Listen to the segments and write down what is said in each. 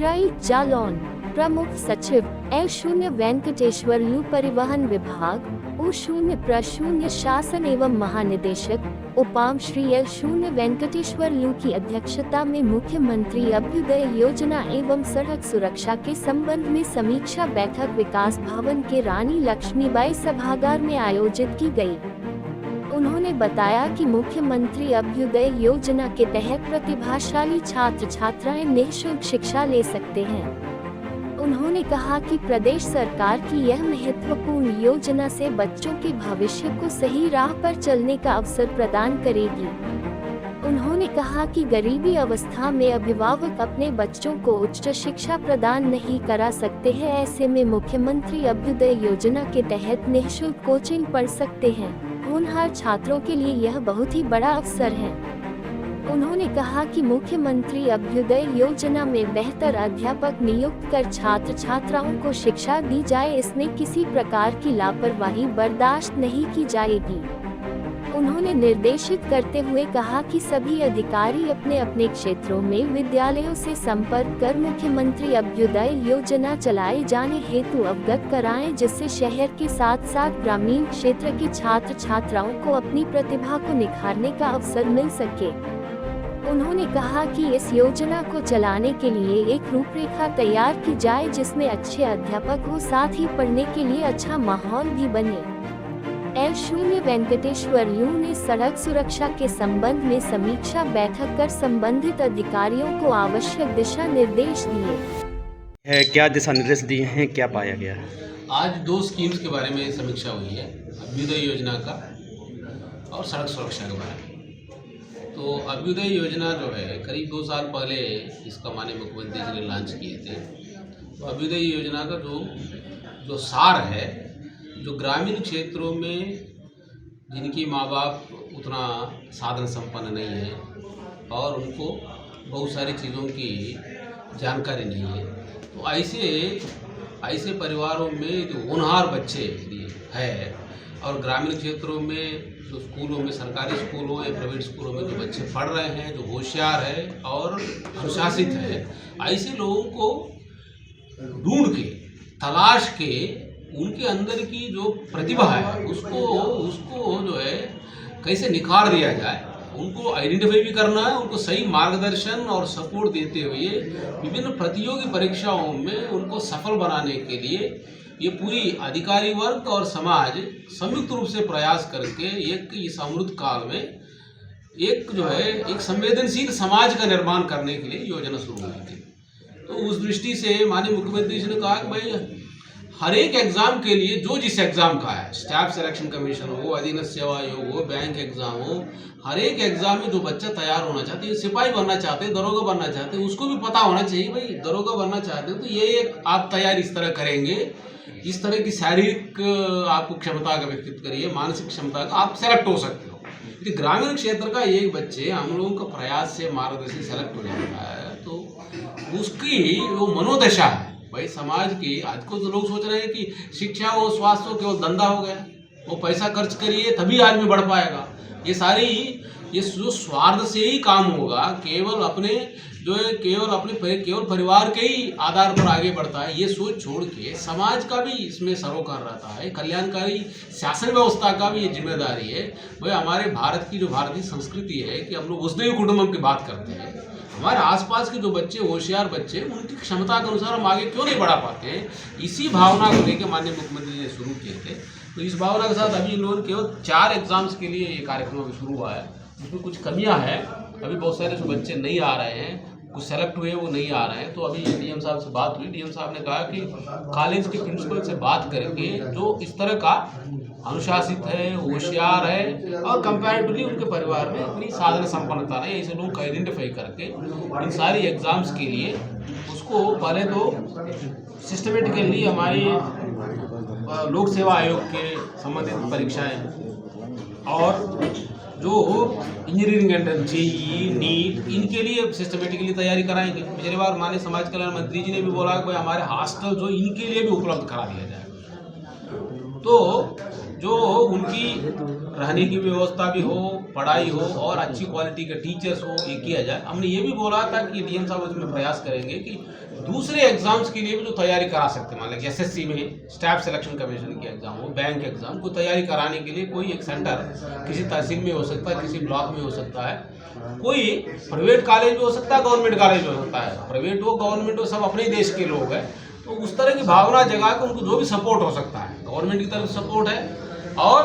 दुराई जालौन। प्रमुख सचिव L0 वेंकटेश्वर लू, परिवहन विभाग U0 शासन एवं महानिदेशक उपाम श्री L0 वेंकटेश्वर लू की अध्यक्षता में मुख्यमंत्री अभ्युदय योजना एवं सड़क सुरक्षा के संबंध में समीक्षा बैठक विकास भवन के रानी लक्ष्मीबाई सभागार में आयोजित की गई। उन्होंने बताया कि मुख्यमंत्री अभ्युदय योजना के तहत प्रतिभाशाली छात्र छात्राएं निःशुल्क शिक्षा ले सकते हैं। उन्होंने कहा कि प्रदेश सरकार की यह महत्वपूर्ण योजना से बच्चों के भविष्य को सही राह पर चलने का अवसर प्रदान करेगी। उन्होंने कहा कि गरीबी अवस्था में अभिभावक अपने बच्चों को उच्च शिक्षा प्रदान नहीं करा सकते हैं, ऐसे में मुख्यमंत्री अभ्युदय योजना के तहत निःशुल्क कोचिंग पढ़ सकते हैं। होनहार छात्रों के लिए यह बहुत ही बड़ा अवसर है। उन्होंने कहा कि मुख्यमंत्री अभ्युदय योजना में बेहतर अध्यापक नियुक्त कर छात्र छात्राओं को शिक्षा दी जाए, इसमें किसी प्रकार की लापरवाही बर्दाश्त नहीं की जाएगी। उन्होंने निर्देशित करते हुए कहा कि सभी अधिकारी अपने अपने क्षेत्रों में विद्यालयों से संपर्क कर मुख्यमंत्री अभ्युदय योजना चलाए जाने हेतु अवगत कराएं, जिससे शहर के साथ साथ ग्रामीण क्षेत्र के छात्र छात्राओं को अपनी प्रतिभा को निखारने का अवसर मिल सके। उन्होंने कहा कि इस योजना को चलाने के लिए एक रूपरेखा तैयार की जाए, जिसमें अच्छे अध्यापक हो, साथ ही पढ़ने के लिए अच्छा माहौल भी बने। L0 वेंकटेश्वर लू ने सड़क सुरक्षा के संबंध में समीक्षा बैठक कर संबंधित अधिकारियों को आवश्यक दिशा निर्देश दिए। क्या दिशा निर्देश दिए हैं, क्या पाया गया? आज दो स्कीम्स के बारे में समीक्षा हुई है, अभ्युदय योजना का और सड़क सुरक्षा के बारे में। तो अभ्युदय योजना जो है करीब 2 साल पहले इसका माननीय मुख्यमंत्री जी ने लॉन्च किए थे। तो अभ्युदय योजना का जो सार है, जो ग्रामीण क्षेत्रों में जिनकी माँ बाप उतना साधन संपन्न नहीं है और उनको बहुत सारी चीज़ों की जानकारी नहीं है, तो ऐसे परिवारों में जो होनहार बच्चे है और ग्रामीण क्षेत्रों में जो स्कूलों में, सरकारी स्कूलों या प्राइवेट स्कूलों में जो बच्चे पढ़ रहे हैं, जो होशियार है और अनुशासित है, ऐसे लोगों को ढूंढ के, तलाश के, उनके अंदर की जो प्रतिभा है उसको जो है कैसे निखार दिया जाए, उनको आइडेंटिफाई भी करना है, उनको सही मार्गदर्शन और सपोर्ट देते हुए विभिन्न प्रतियोगी परीक्षाओं में उनको सफल बनाने के लिए ये पूरी अधिकारी वर्ग और समाज संयुक्त रूप से प्रयास करके इस अमृत काल में एक संवेदनशील समाज का निर्माण करने के लिए योजना शुरू हुई थी। तो उस दृष्टि से माननीय मुख्यमंत्री जी ने कहा कि भाई हर एक एग्जाम के लिए जो जिस एग्जाम का है, स्टाफ सिलेक्शन कमीशन हो, अधीनस्थ सेवा आयोग हो, बैंक एग्जाम हो, हर एक एग्जाम में जो बच्चा तैयार होना चाहते हैं, सिपाही बनना चाहते हैं, दरोगा बनना चाहते हैं, उसको भी पता होना चाहिए भाई दरोगा बनना चाहते हैं तो ये आप तैयारी इस तरह करेंगे, इस तरह की शारीरिक आपको क्षमता का विकसित करिए, मानसिक क्षमता का आप सेलेक्ट हो सकते हो। यदि ग्रामीण क्षेत्र का एक बच्चे हम लोगों का प्रयास से मार्गदर्शन सेलेक्ट हो जाता है तो उसकी वो मनोदशा है भाई समाज की। आज को तो लोग सोच रहे हैं कि शिक्षा हो, स्वास्थ्य हो, केवल धंधा हो गया, वो पैसा खर्च करिए तभी आदमी बढ़ पाएगा। ये जो स्वार्थ से ही काम होगा, केवल परिवार के ही आधार पर आगे बढ़ता है, ये सोच छोड़ के समाज का भी इसमें सरोकार रहता है, कल्याणकारी शासन व्यवस्था का भी ये जिम्मेदारी है। भाई हमारे भारत की जो भारतीय संस्कृति है कि हम लोग वसुधैव कुटुंबकम की बात करते हैं, हमारे आसपास के जो बच्चे, होशियार बच्चे, उनकी क्षमता के अनुसार हम आगे क्यों नहीं बढ़ा पाते हैं, इसी भावना को लेकर माननीय मुख्यमंत्री जी ने शुरू किए थे। तो इस भावना के साथ अभी इन लोगों ने केवल 4 एग्जाम्स के लिए ये कार्यक्रम अभी शुरू हुआ है। उसमें कुछ कमियां हैं, अभी बहुत सारे जो बच्चे नहीं आ रहे हैं, कुछ सेलेक्ट हुए वो नहीं आ रहे हैं। तो अभी डीएम साहब से बात हुई, डीएम साहब ने कहा कि कॉलेज के प्रिंसिपल से बात करके जो इस तरह का अनुशासित है, होशियार है और कंपैरेटिवली उनके परिवार में इतनी साधन संपन्नता नहीं, ऐसे लोगों को आइडेंटिफाई करके इन सारी एग्जाम्स के लिए उसको पहले तो सिस्टमेटिकली हमारी लोक सेवा आयोग के संबंधित परीक्षाएं और जो इंजीनियरिंग एंट्रेंस, जेईई, नीट, इनके लिए सिस्टमेटिकली तैयारी कराएंगे। पिछली बार माननीय समाज कल्याण मंत्री जी ने भी बोला कि भाई हमारे हॉस्टल जो इनके लिए भी उपलब्ध करा दिया जाए। तो जो उनकी रहने की व्यवस्था भी हो, पढ़ाई हो और अच्छी क्वालिटी के टीचर्स हो, ये किया जाए। हमने ये भी बोला था कि डीएम साहब इसमें प्रयास करेंगे कि दूसरे एग्जाम्स के लिए भी जो तैयारी करा सकते हैं, मान लीजिए एसएससी में स्टाफ सिलेक्शन कमीशन की एग्जाम हो, बैंक एग्जाम को तैयारी कराने के लिए कोई एक सेंटर किसी तहसील में हो सकता है, किसी ब्लॉक में हो सकता है, कोई प्राइवेट कॉलेज भी हो सकता है, गवर्नमेंट कॉलेज भी हो सकता है, प्राइवेट हो गवर्नमेंट हो, सब अपने ही देश के लोग हैं। तो उस तरह की भावना जगा के उनको जो भी सपोर्ट हो सकता है, गवर्नमेंट की तरफ सपोर्ट है और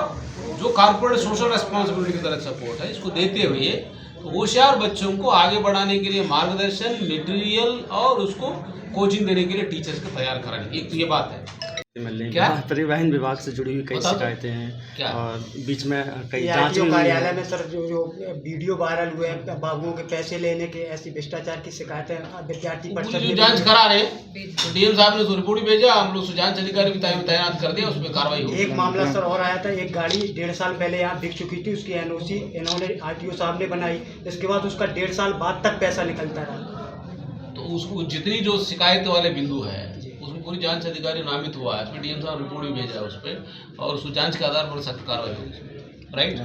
जो कॉर्पोरेट सोशल रेस्पॉन्सिबिलिटी की तरफ सपोर्ट है, इसको देते हुए तो होशियार बच्चों को आगे बढ़ाने के लिए मार्गदर्शन, मटेरियल और उसको कोचिंग देने के लिए टीचर्स को तैयार कराने, एक तो ये बात है। क्या? परिवहन विभाग से जुड़ी हुई कई बता दो। शिकायतें हैं क्या? और बीच में कई ये जांच आरटीओ भी हुई कार्यालय है। में सर जो वीडियो वायरल हुए हैं बाबुओं के पैसे लेने के, ऐसी भ्रष्टाचार की शिकायतें विद्यार्थी पूरी परिषद जो ने जांच करा रहे हैं तो डीएम साहब ने उसको रिपोर्ट भी भेजा, हम लोग उसको जांच अधिकारी भी तैनात कर दिया, उस पर कार्रवाई होगी। एक मामला सर और आया था, एक गाड़ी 1.5 साल पहले यहाँ बिक चुकी थी, उसकी एनओसी इन्होंने आरटीओ साहब ने बनाई, इसके बाद उसका 1.5 साल बाद तक पैसा निकलता रहा। तो उसको जितनी जो शिकायत वाले बिंदु है उसमें पूरी जांच अधिकारी नामित हुआ है, उसमें डीएम साहब रिपोर्ट भी भेजा है उस पर और उस जांच के आधार पर सख्त कार्रवाई होगी, राइट।